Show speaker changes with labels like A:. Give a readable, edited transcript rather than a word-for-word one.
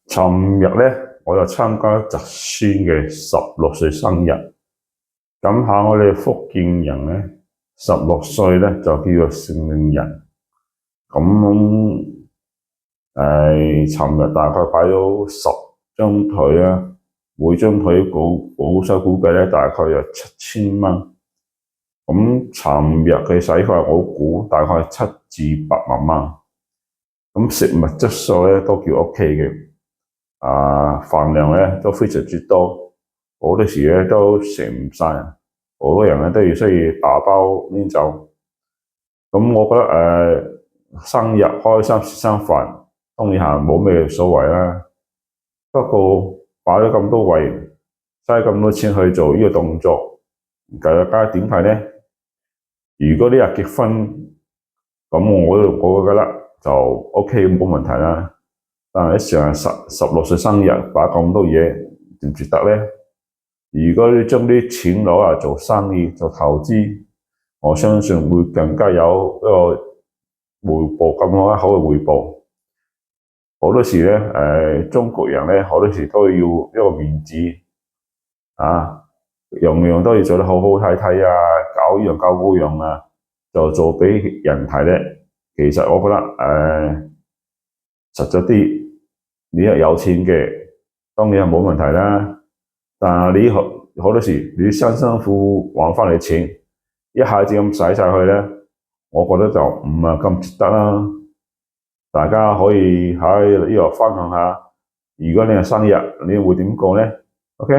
A: 尋日咧，我就參加侄孫嘅16歲生日。咁喺我哋福建人咧，16歲咧就叫做成年人。咁尋日大概擺咗10張台啦，每張台保守估計咧大概有7000蚊。咁尋日嘅使費我估大概7至8萬蚊。咁食物質素咧都叫 OK 嘅。飯量咧都非常之多，好多時咧都食唔晒，好多人咧都需要打包拎走。咁我覺得生日開心食餐飯，當然係冇咩所謂啦。不過擺咗咁多位，嘥咁多錢去做呢個動作，大家點睇咧？如果呢日結婚，咁我覺得就 OK 冇問題啦。但係成日16歲生日擺咁多嘢，值唔值得咧？如果你將啲錢攞嚟做生意、做投資，我相信會更加有一個回報，咁好嘅回報。好多時咧，中國人咧好多時都要一個面子樣樣都要做得好好睇睇搞呢樣搞嗰樣就做俾人睇咧。其實我覺得實在啲。你係有錢嘅，當然係冇問題啦。但係你好多時，你辛辛苦苦揾翻嚟錢，一下子咁使晒去咧，我覺得就唔係咁值得啦。大家可以喺呢度分享下，如果你係生日，你會點過咧？OK。